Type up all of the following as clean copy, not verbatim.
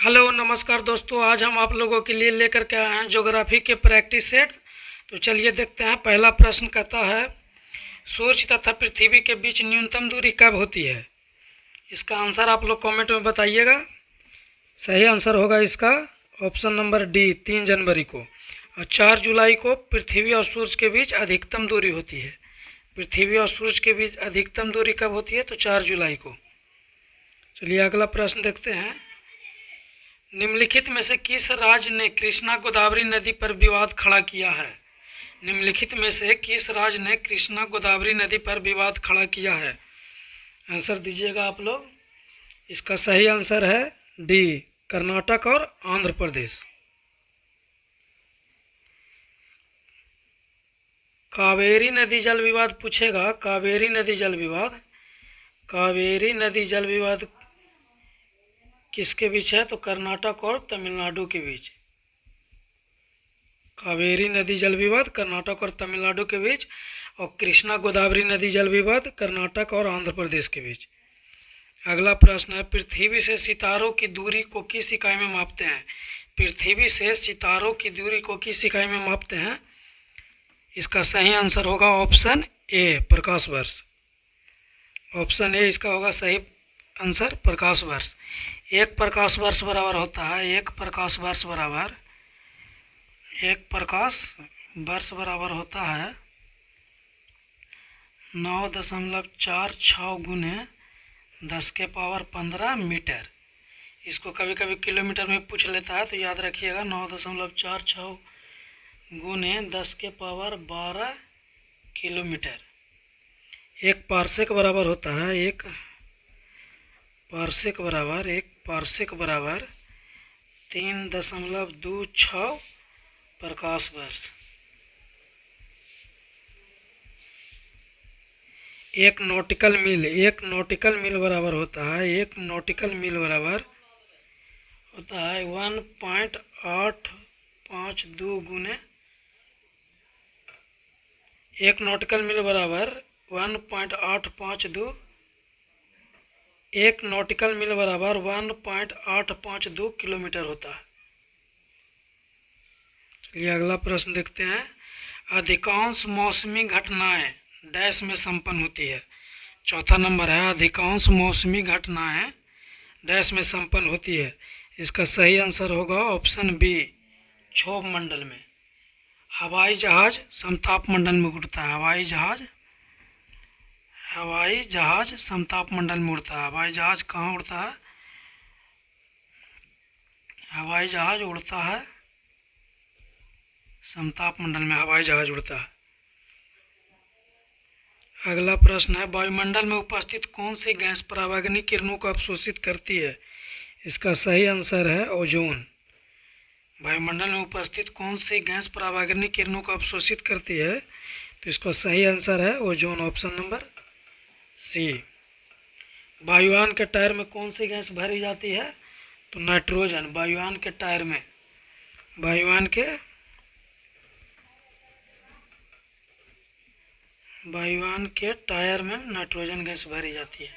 Hello नमस्कार दोस्तों, आज हम आप लोगों के लिए लेकर के आए हैं ज्योग्राफी के प्रैक्टिस सेट। तो चलिए देखते हैं। पहला प्रश्न कहता है, सूर्य तथा पृथ्वी के बीच न्यूनतम दूरी कब होती है? इसका आंसर आप लोग कमेंट में बताइएगा। सही आंसर होगा इसका ऑप्शन नंबर डी, 3 जनवरी को। और 4 जुलाई को पृथ्वी और सूर्य के बीच अधिकतम दूरी होती है। पृथ्वी और सूर्य के बीच अधिकतम दूरी कब होती है? तो 4 जुलाई को। चलिए अगला प्रश्न देखते हैं। निम्नलिखित में से किस राज्य ने कृष्णा गोदावरी नदी पर विवाद खड़ा किया है? निम्नलिखित में से किस राज्य ने कृष्णा गोदावरी नदी पर विवाद खड़ा किया है? आंसर दीजिएगा आप लोग। इसका सही आंसर है डी, कर्नाटक और आंध्र प्रदेश। कावेरी नदी जल विवाद पूछेगा। कावेरी नदी जल विवाद, कावेरी नदी जल विवाद किसके बीच है? तो कर्नाटक और तमिलनाडु के बीच। कावेरी नदी जल विवाद कर्नाटक और तमिलनाडु के बीच, और कृष्णा गोदावरी नदी जल विवाद कर्नाटक और आंध्र प्रदेश के बीच। अगला प्रश्न है, पृथ्वी से सितारों की दूरी को किस इकाई में मापते हैं? पृथ्वी से सितारों की दूरी को किस इकाई में मापते हैं? इसका सही आंसर होगा ऑप्शन ए, प्रकाश वर्ष। ऑप्शन ए इसका होगा सही आंसर, प्रकाश वर्ष। एक प्रकाश वर्ष बराबर होता है, एक प्रकाश वर्ष बराबर होता है 9.46 गुने 10⁻15 मीटर। इसको कभी कभी किलोमीटर में पूछ लेता है, तो याद रखिएगा 9.46 गुने 10⁻12 किलोमीटर। एक पारसेक बराबर होता है, एक पारसेक बराबर 3.26 प्रकाश वर्ष। एक नॉटिकल मील बराबर होता है, एक नॉटिकल मील बराबर होता है 1.852 गुने, एक नॉटिकल मील बराबर 1.852, एक नॉटिकल मील बराबर 1.852 किलोमीटर होता है। चलिए अगला प्रश्न देखते हैं। अधिकांश मौसमी घटनाएं डैश में संपन्न होती है। चौथा नंबर है, अधिकांश मौसमी घटनाएं डैश में संपन्न होती है। इसका सही आंसर होगा ऑप्शन बी, क्षोभ मंडल में। हवाई जहाज समताप मंडल में उड़ता है। हवाई जहाज समताप मंडल में उड़ता है। हवाई जहाज कहाँ उड़ता है? हवाई जहाज उड़ता है समताप मंडल में, हवाई जहाज उड़ता है। अगला प्रश्न है, वायुमंडल में उपस्थित कौन सी गैस परावैंगनी किरणों को अवशोषित करती है? इसका सही आंसर है ओजोन। वायुमंडल में उपस्थित कौन सी गैस परावैंगनी किरणों को अवशोषित करती है? तो इसका सही आंसर है ओजोन, ऑप्शन नंबर सी। वायुयान के टायर में कौन सी गैस भरी जाती है? तो नाइट्रोजन। वायुयान के टायर में, वायुयान के टायर में नाइट्रोजन गैस भरी जाती है।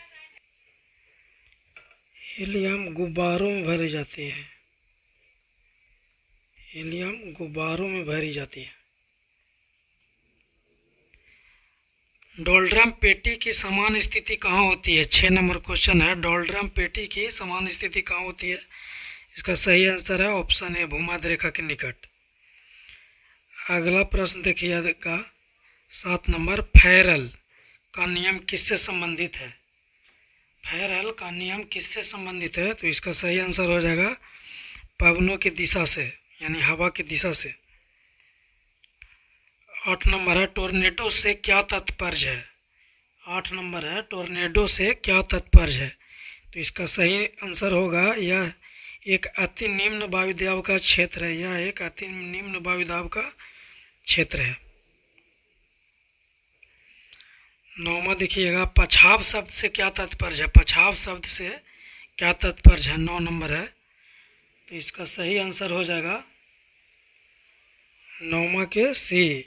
हीलियम गुब्बारों में भरी जाती है। हीलियम गुब्बारों में भरी जाती है। डोलड्रम पेटी की समान स्थिति कहाँ होती है? 6 नंबर क्वेश्चन है, डोलड्रम पेटी की समान स्थिति कहाँ होती है? इसका सही आंसर है ऑप्शन ए, भूमध्य रेखा के निकट। अगला प्रश्न देखिएगा, 7 नंबर, फेरल का नियम किससे संबंधित है? फेरल का नियम किससे संबंधित है? तो इसका सही आंसर हो जाएगा पवनों की दिशा से, यानी हवा की दिशा से। 8 नंबर है, टोर्नेडो से क्या तात्पर्य है? 8 नंबर है, टोर्नेडो से क्या तात्पर्य है? तो इसका सही आंसर होगा, यह एक अति निम्न वायुदाब का क्षेत्र है। यह एक अति निम्न वायुदाब का क्षेत्र है। 9वां देखिएगा, पछाव शब्द से क्या तात्पर्य है? पछाव शब्द से क्या तात्पर्य है? 9 नंबर है, तो इसका सही आंसर हो जाएगा 9वां के सी,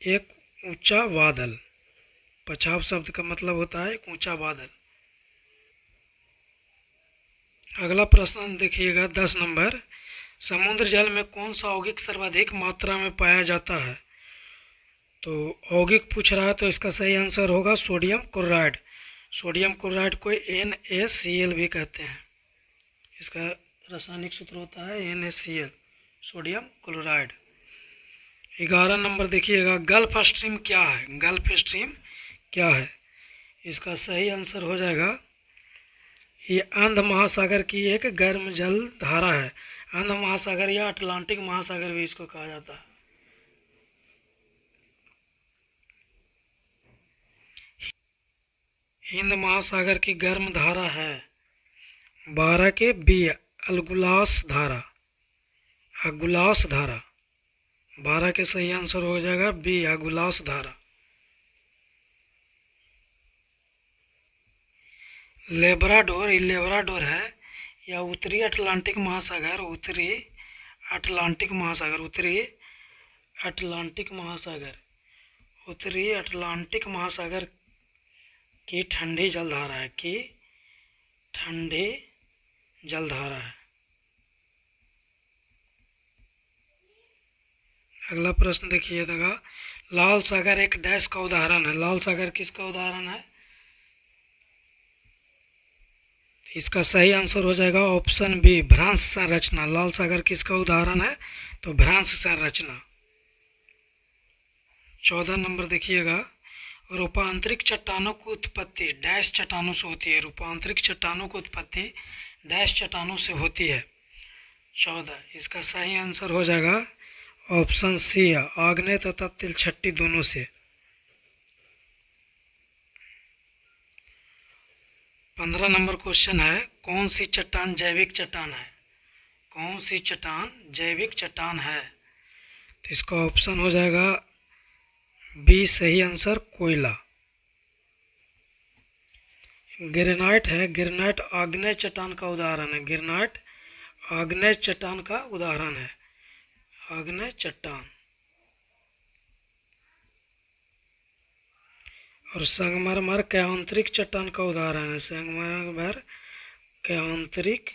एक ऊंचा बादल। पछाव शब्द का मतलब होता है एक ऊंचा बादल। अगला प्रश्न देखिएगा 10 नंबर। समुद्र जल में कौन सा यौगिक सर्वाधिक मात्रा में पाया जाता है? तो यौगिक पूछ रहा है, तो इसका सही आंसर होगा सोडियम क्लोराइड। सोडियम क्लोराइड को NaCl भी कहते हैं। इसका रासायनिक सूत्र होता है NaCl, सोडियम क्लोराइड। 11 नंबर देखिएगा, गल्फ स्ट्रीम क्या है? गल्फ स्ट्रीम क्या है? इसका सही आंसर हो जाएगा, ये अंध महासागर की एक गर्म जल धारा है। अंध महासागर या अटलांटिक महासागर भी इसको कहा जाता है। हिंद महासागर की गर्म धारा है 12 के बी, अल्गुलास धारा, अगुलास धारा। 12 के सही आंसर हो जाएगा बी, अगुलास धारा। लेब्राडोर, ये लेब्राडोर है या उत्तरी अटलांटिक महासागर, उत्तरी अटलांटिक महासागर, उत्तरी अटलांटिक महासागर, उत्तरी अटलांटिक महासागर की ठंडी जलधारा है, की ठंडी जलधारा है। अगला प्रश्न देखिएगा, लाल सागर एक डैश का उदाहरण है। लाल सागर किसका उदाहरण है? इसका सही आंसर हो जाएगा ऑप्शन बी, भ्रंश संरचना। लाल सागर किसका उदाहरण है? तो भ्रंश संरचना। 14 नंबर देखिएगा, रूपांतरित चट्टानों की उत्पत्ति डैश चट्टानों से होती है। रूपांतरित चट्टानों की उत्पत्ति डैश चट्टानों से होती है। 14, इसका सही आंसर हो जाएगा ऑप्शन सी, आग्नेय तथा तिलछट्टी दोनों से। 15 नंबर क्वेश्चन है, कौन सी चट्टान जैविक चट्टान है? कौन सी चट्टान जैविक चट्टान है? तो इसका ऑप्शन हो जाएगा बी, सही आंसर कोयला। ग्रेनाइट है, ग्रेनाइट आग्नेय चट्टान का उदाहरण है। ग्रेनाइट आग्नेय चट्टान का उदाहरण है, आग्नेय चट्टान। और संगमरमर के आंतरिक चट्टान का उदाहरण है। संगमरमर के आंतरिक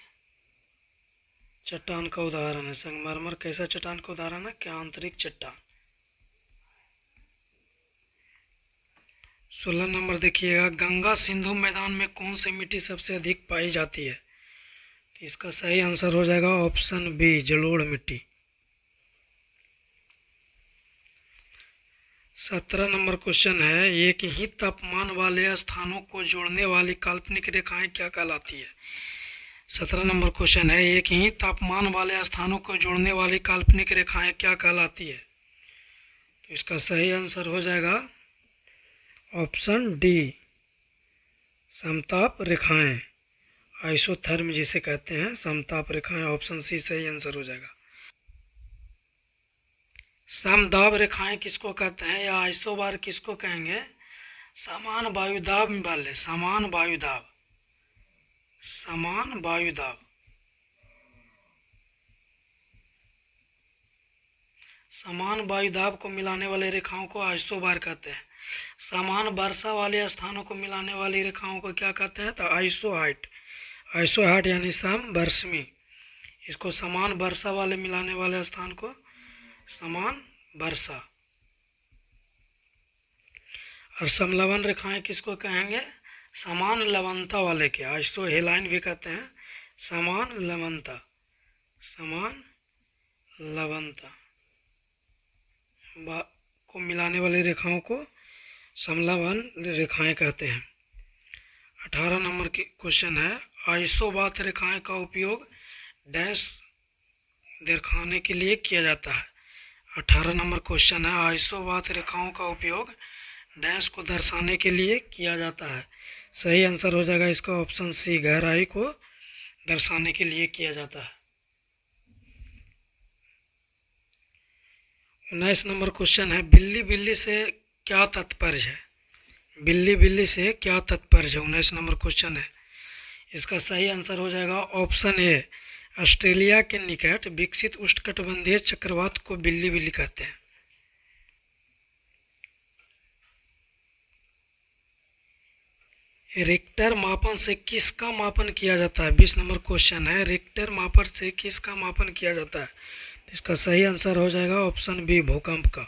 चट्टान का उदाहरण है। संगमरमर कैसा चट्टान का उदाहरण है? के आंतरिक चट्टान। 16 नंबर देखिएगा, गंगा सिंधु मैदान में कौन सी मिट्टी सबसे अधिक पाई जाती है? तो इसका सही आंसर हो जाएगा ऑप्शन बी, जलोढ़ मिट्टी। 17 नंबर क्वेश्चन है, एक ही तापमान वाले स्थानों को जोड़ने वाली काल्पनिक रेखाएं क्या कहलाती है? 17 नंबर क्वेश्चन है, एक ही तापमान वाले स्थानों को जोड़ने वाली काल्पनिक रेखाएं क्या कहलाती है? तो इसका सही आंसर हो जाएगा ऑप्शन डी, समताप रेखाएं, आइसोथर्म जिसे कहते हैं, समताप रेखाएं। ऑप्शन सी सही आंसर हो जाएगा। समदाब रेखाएं किसको कहते हैं या आइसोबार किसको कहेंगे? समान वायुदाब वाले, समान वायुदाब, समान वायुदाब। समान वायुदाब को मिलाने वाले रेखाओं को आइसोबार कहते हैं। समान वर्षा वाले स्थानों को मिलाने वाली रेखाओं को क्या कहते हैं? तो आइसोहाइट, आइसोहाइट यानी समवर्षमी। इसको समान वर्षा वाले मिलाने वाले स्थान को समान वर्षा। और समलवन रेखाएं किसको कहेंगे? समान लवणता वाले के, आइसो हेलाइन भी कहते हैं। समान लवणता, समान लवणता को मिलाने वाली रेखाओं को समलवन रेखाएं कहते हैं। 18 नंबर की क्वेश्चन है, आइसोबात रेखाएं का उपयोग डैश दिखाने के लिए किया जाता है। 18 नंबर क्वेश्चन है, आइसोबात रेखाओं का उपयोग डैश को दर्शाने के लिए किया जाता है। सही आंसर हो जाएगा इसका ऑप्शन सी, गहराई को दर्शाने के लिए किया जाता है। 19 नंबर क्वेश्चन है, बिल्ली बिल्ली से क्या तात्पर्य है? बिल्ली बिल्ली से क्या तात्पर्य है? 19 नंबर क्वेश्चन है। इसका सही आंसर हो जाएगा ऑप्शन ए, ऑस्ट्रेलिया के निकट विकसित उष्णकटिबंधीय चक्रवात को बिल्ली बिल्ली कहते हैं। रिक्टर मापन से किसका मापन किया जाता है? 20 नंबर क्वेश्चन है, रिक्टर मापन से किसका मापन किया जाता है? तो इसका सही आंसर हो जाएगा ऑप्शन बी, भूकंप का।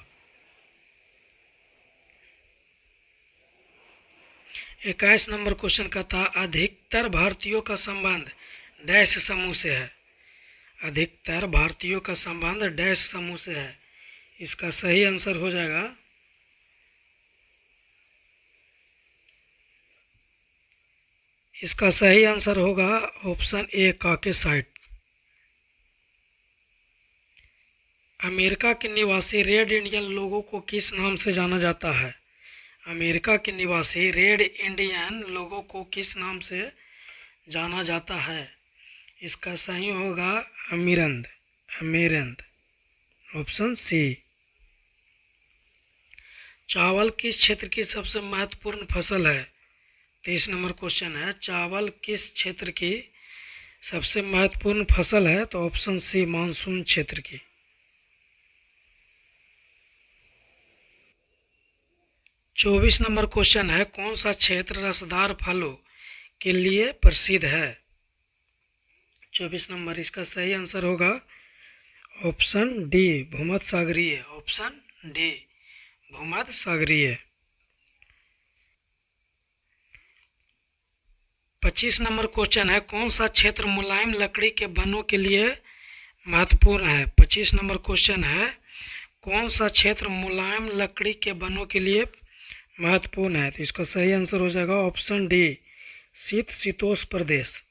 21 नंबर क्वेश्चन का था, अधिकतर भारतीयों का संबंध डैश समूह से है। अधिकतर भारतीयों का संबंध डैश समूह से है। इसका सही आंसर हो जाएगा इसका सही आंसर होगा ऑप्शन ए, काकेसाइट। अमेरिका के निवासी रेड इंडियन लोगों को किस नाम से जाना जाता है? अमेरिका के निवासी रेड इंडियन लोगों को किस नाम से जाना जाता है? इसका सही होगा अमीरंद, अमेरंद, ऑप्शन सी। चावल किस क्षेत्र की सबसे महत्वपूर्ण फसल है? 23 नंबर क्वेश्चन है, चावल किस क्षेत्र की सबसे महत्वपूर्ण फसल है? तो ऑप्शन सी, मानसून क्षेत्र की। 24 नंबर क्वेश्चन है, कौन सा क्षेत्र रसदार फलों के लिए प्रसिद्ध है? 24 नंबर, इसका सही आंसर होगा ऑप्शन डी, भूमध्य सागरीय। ऑप्शन डी, भूमध्य सागरीय। 25 नंबर क्वेश्चन है, कौन सा क्षेत्र मुलायम लकड़ी के बनों के लिए महत्वपूर्ण है? 25 नंबर क्वेश्चन है, कौन सा क्षेत्र मुलायम लकड़ी के बनों के लिए महत्वपूर्ण है? तो इसका सही आंसर हो जाएगा ऑप्शन डी, शीतोष्ण प्रदेश।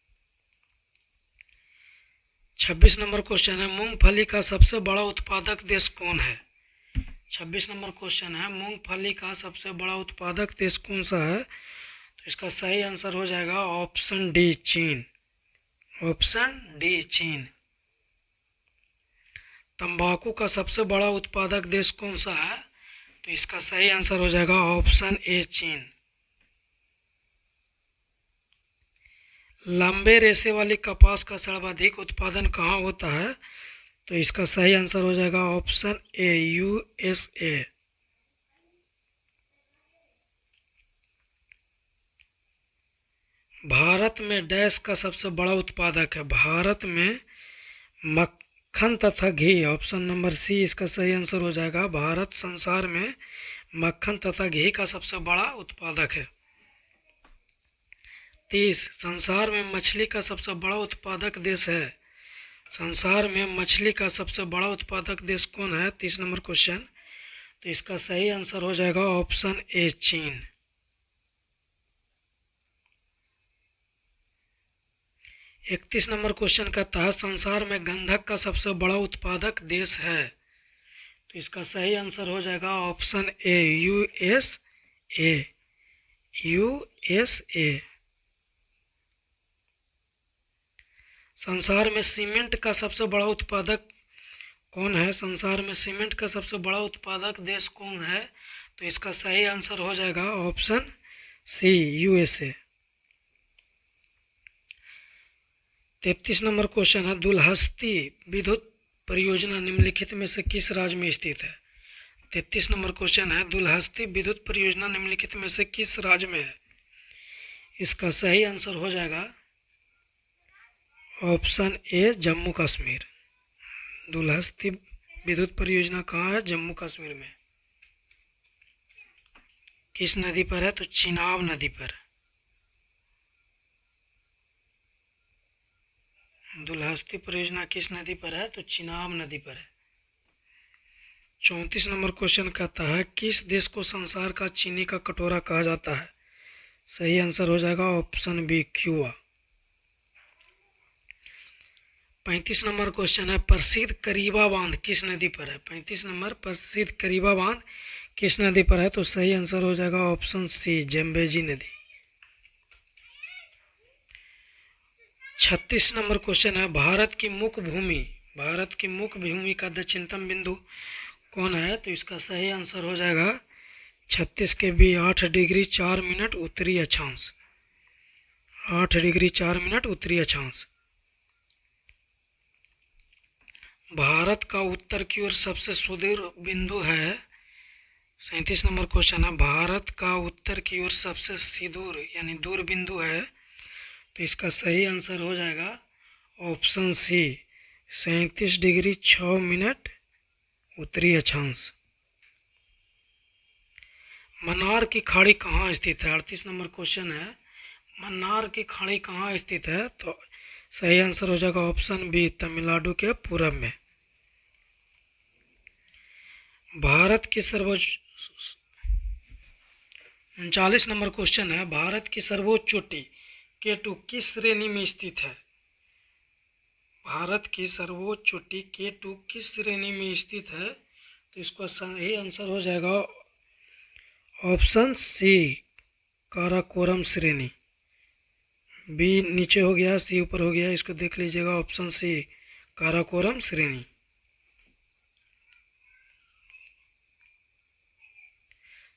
26 नंबर क्वेश्चन है, मूंगफली का सबसे बड़ा उत्पादक देश कौन है? 26 नंबर क्वेश्चन है, मूंगफली का सबसे बड़ा उत्पादक देश कौन सा है? तो इसका सही आंसर हो जाएगा ऑप्शन डी, चीन। ऑप्शन डी, चीन। तंबाकू का सबसे बड़ा उत्पादक देश कौन सा है? तो इसका सही आंसर हो जाएगा ऑप्शन ए, चीन। लंबे रेशे वाली कपास का सर्वाधिक उत्पादन कहाँ होता है? तो इसका सही आंसर हो जाएगा ऑप्शन ए, यूएसए। भारत में डैश का सबसे बड़ा उत्पादक है? भारत में मक्खन तथा घी। ऑप्शन नंबर सी, इसका सही आंसर हो जाएगा, भारत संसार में मक्खन तथा घी का सबसे बड़ा उत्पादक है। 30, संसार में मछली का सबसे बड़ा उत्पादक देश है? संसार में मछली का सबसे बड़ा उत्पादक देश कौन है? 30 नंबर क्वेश्चन। तो इसका सही आंसर हो जाएगा ऑप्शन ए, चीन। 31 नंबर क्वेश्चन कहता है, संसार में गंधक का सबसे बड़ा उत्पादक देश है? तो इसका सही आंसर हो जाएगा ऑप्शन ए, यूएसए। यूएसए। संसार में सीमेंट का सबसे बड़ा उत्पादक कौन है? संसार में सीमेंट का सबसे बड़ा उत्पादक देश कौन है? तो इसका सही आंसर हो जाएगा option C, USA. 33 number question है, दुलहस्ती विद्युत परियोजना निम्नलिखित में से किस राज्य में स्थित है? 33 नंबर क्वेश्चन है, दुलहस्ती विद्युत परियोजना निम्नलिखित में से किस राज्य में है? इसका सही आंसर हो जाएगा ऑप्शन ए, जम्मू कश्मीर। दुलहस्ती विद्युत परियोजना कहाँ है? जम्मू कश्मीर में। किस नदी पर है? तो चिनाब नदी पर। दुलहस्ती परियोजना किस नदी पर है? तो चिनाब नदी पर है। 34 नंबर क्वेश्चन कहता है, किस देश को संसार का चीनी का कटोरा कहा जाता है? सही आंसर हो जाएगा option B, Cuba. 35 number question है, प्रसिद्ध करीबा बांध किस नदी पर है? 35 नंबर, प्रसिद्ध करीबा बांध किस नदी पर है? तो सही आंसर हो जाएगा ऑप्शन सी, जम्बेजी नदी। 36 नंबर क्वेश्चन है, भारत की मुख्य भूमि का दक्षिणतम बिंदु कौन है? तो इसका सही आंसर हो जाएगा 36 के बी, 8 डिग्री 4 मिनट उत्तरी अक्षांश। 8 डिग्री 4 मिनट उत्तरी अक्षांश। भारत का उत्तर की ओर सबसे सुदूर बिंदु है? 37 नंबर क्वेश्चन है, भारत का उत्तर की ओर सबसे सुदूर यानी दूर बिंदु है, तो इसका सही आंसर हो जाएगा ऑप्शन सी 37 डिग्री 6 मिनट उत्तरी अक्षांश। मन्नार की खाड़ी कहाँ स्थित है? 38 नंबर क्वेश्चन है, मन्नार की खाड़ी कहाँ स्थित है? तो सही आंसर हो जाएगा ऑप्शन बी तमिलनाडु के पूरब में। भारत की सर्वोच्च 39 नंबर क्वेश्चन है, भारत की सर्वोच्च चोटी K2 किस श्रेणी में स्थित है? भारत की सर्वोच्च चोटी K2 किस श्रेणी में स्थित है? तो इसका सही आंसर हो जाएगा ऑप्शन सी काराकोरम श्रेणी। बी नीचे हो गया, सी ऊपर हो गया, इसको देख लीजिएगा, ऑप्शन सी काराकोरम श्रेणी।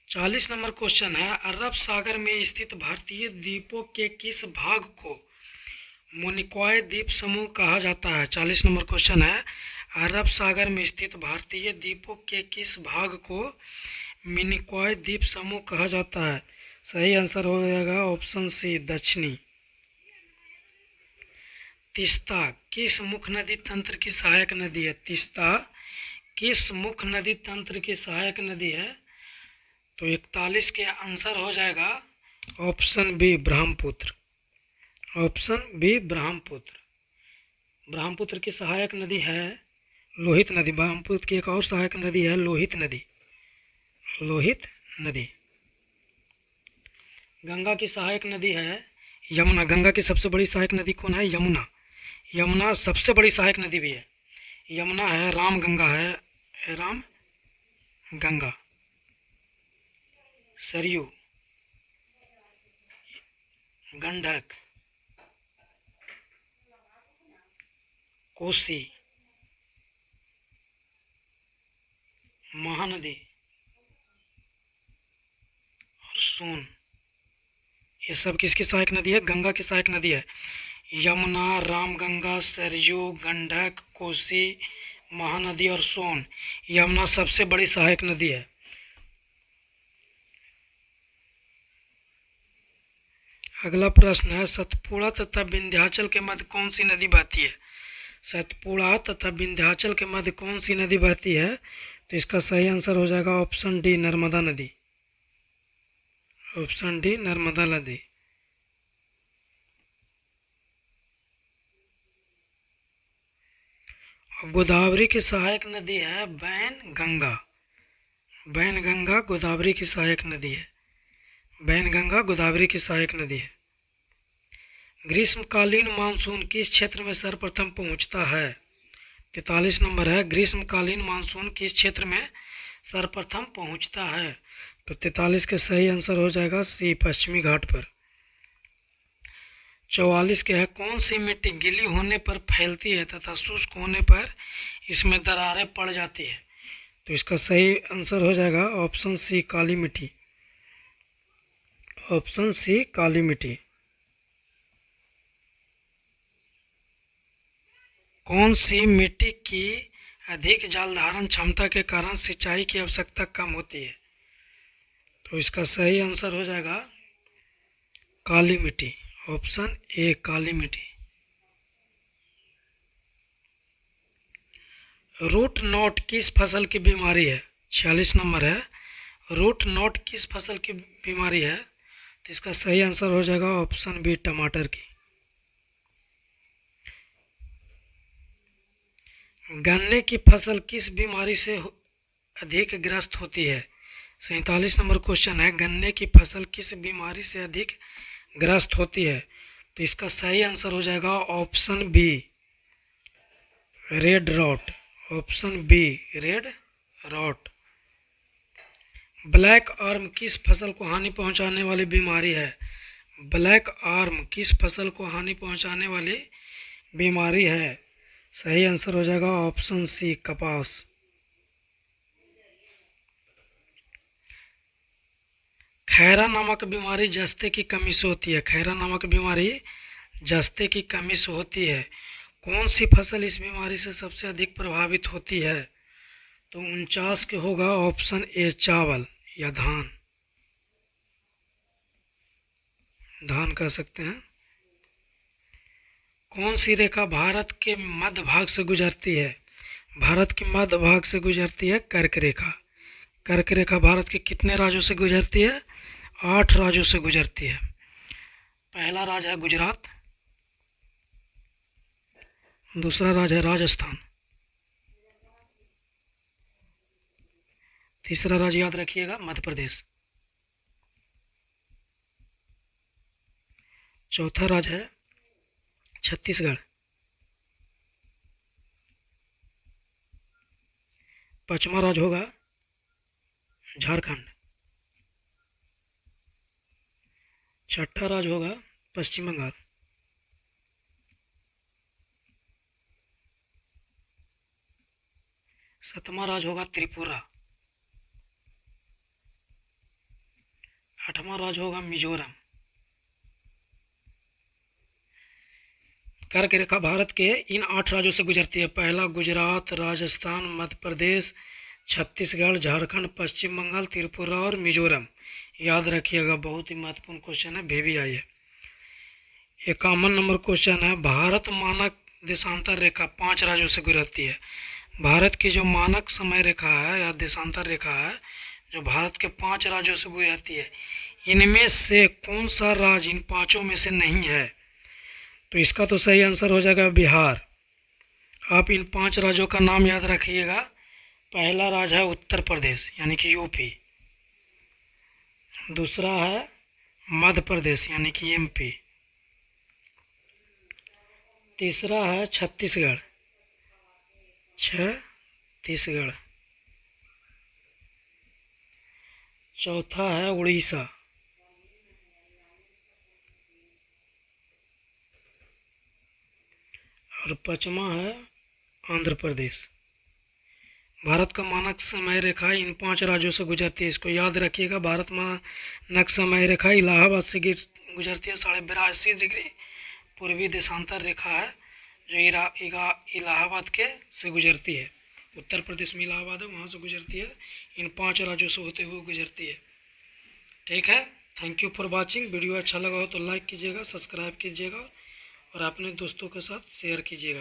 40 नंबर क्वेश्चन है, अरब सागर में स्थित भारतीय द्वीपों के किस भाग को मोनिकॉय द्वीप समूह कहा जाता है? 40 नंबर क्वेश्चन है, अरब सागर में स्थित भारतीय द्वीपों के किस भाग को मोनिकॉय द्वीप समूह कहा जाता है? सही आंसर हो जाएगा ऑप्शन सी दक्षिणी। तीस्ता किस मुख्य नदी तंत्र की सहायक नदी है? तीस्ता किस मुख्य नदी तंत्र की सहायक नदी है? तो 41 के आंसर हो जाएगा option B Brahmaputra. Option B Brahmaputra. Brahmaputra की सहायक नदी है लोहित नदी। ब्रह्मपुत्र की एक और सहायक नदी है लोहित नदी। लोहित नदी। गंगा की सहायक नदी है यमुना। गंगा की सबसे बड़ी सहायक नदी कौन है? यमुना। यमुना सबसे बड़ी सहायक नदी भी है। यमुना है, राम गंगा है, राम गंगा, सरयू, गंडक, कोसी, महानदी और सोन, ये सब किसकी सहायक नदी है? गंगा की सहायक नदी है। यमुना, रामगंगा, सरयू, गंडक, कोसी, महानदी और सोन। यमुना सबसे बड़ी सहायक नदी है। अगला प्रश्न है, सतपुड़ा तथा विंध्याचल के मध्य कौन सी नदी बहती है? सतपुड़ा तथा विंध्याचल के मध्य कौन सी नदी बहती है? तो इसका सही आंसर हो जाएगा ऑप्शन डी नर्मदा नदी। ऑप्शन डी नर्मदा नदी। गोदावरी की सहायक नदी है बैनगंगा। बैनगंगा गोदावरी की सहायक नदी है। बैनगंगा गोदावरी की सहायक नदी है। ग्रीष्मकालीन मानसून किस क्षेत्र में सर्वप्रथम पहुंचता है? 43 नंबर है, ग्रीष्मकालीन मानसून किस क्षेत्र में सर्वप्रथम पहुंचता है? तो 43 के सही आंसर हो जाएगा सी पश्चिमी घाट पर। 44 के है, कौन सी मिट्टी गीली होने पर फैलती है तथा शुष्क होने पर इसमें दरारें पड़ जाती है? तो इसका सही आंसर हो जाएगा ऑप्शन सी काली मिट्टी। ऑप्शन सी काली मिट्टी। कौन सी मिट्टी की अधिक जल धारण क्षमता के कारण सिंचाई की आवश्यकता कम होती है? तो इसका सही आंसर हो जाएगा काली मिट्टी। ऑप्शन ए काली मिट्टी। रूट नॉट किस फसल की बीमारी है? 46 नंबर है, रूट नॉट किस फसल की बीमारी है? तो इसका सही आंसर हो जाएगा ऑप्शन बी टमाटर की। गन्ने की फसल किस बीमारी से अधिक ग्रस्त होती है? 47 नंबर क्वेश्चन है, गन्ने की फसल किस बीमारी से अधिक ग्रस्त होती है? तो इसका सही आंसर हो जाएगा option B red rot. Option B red rot. Black arm किस फसल को हानि पहुंचाने वाली बीमारी है? ब्लैक आर्म किस फसल को हानि पहुंचाने वाली बीमारी है? सही आंसर हो जाएगा ऑप्शन सी कपास। खैरा नामक बीमारी जस्ते की कमी से होती है। खैरा नामक बीमारी जस्ते की कमी से होती है। कौन सी फसल इस बीमारी से सबसे अधिक प्रभावित होती है? तो 49 के होगा ऑप्शन ए चावल। या धान, धान कह सकते हैं। कौन सी रेखा भारत के मध्य भाग से गुजरती है? भारत के मध्य भाग से गुजरती है कर्क रेखा। कर्क रेखा भारत के कितने राज्यों से गुजरती है? 8 राज्यों से गुजरती है। पहला राज्य है गुजरात, दूसरा राज्य है राजस्थान, तीसरा राज्य याद रखिएगा मध्य प्रदेश, चौथा राज्य है छत्तीसगढ़, पांचवा राज्य होगा झारखंड, छठा राज्य होगा पश्चिम बंगाल, सातवां राज्य होगा त्रिपुरा, आठवां राज्य होगा मिजोरम। कर्क रेखा भारत के इन 8 राज्यों से गुजरती है। पहला गुजरात, राजस्थान, मध्य प्रदेश, छत्तीसगढ़, झारखंड, पश्चिम बंगाल, त्रिपुरा और मिजोरम। याद रखिएगा, बहुत ही महत्वपूर्ण क्वेश्चन है, भी आई है। 51 नंबर क्वेश्चन है, भारत मानक देशांतर रेखा 5 राज्यों से गुजरती है। भारत की जो मानक समय रेखा है या देशांतर रेखा है, जो भारत के 5 राज्यों से गुजरती है, इनमें से कौन सा राज्य इन 5 में से नहीं है? तो इसका तो सही आंसर हो जाएगा बिहार। आप इन 5 राज्यों का नाम याद रखिएगा। पहला राज्य है उत्तर प्रदेश यानी कि यूपी, दूसरा है मध्य प्रदेश यानी कि एमपी, तीसरा है छत्तीसगढ़, चौथा है उड़ीसा, और पांचवा है आंध्र प्रदेश। भारत का मानक समय रेखा इन 5 राज्यों से गुजरती है, इसको याद रखिएगा। भारत मानक समय रेखा इलाहाबाद से गुजरती है 82.5 डिग्री पूर्वी देशांतर रेखा है, जो इलाहाबाद के से गुजरती है। उत्तर प्रदेश में इलाहाबाद है, वहाँ से गुजरती है, इन 5 राज्यों से होते हुए गुजरती है। ठीक है, thank you for watching. Video अच्छा लगा हो तो लाइक कीजिएगा, सब्सक्राइब कीजिएगा और अपने दोस्तों के साथ शेयर कीजिएगा।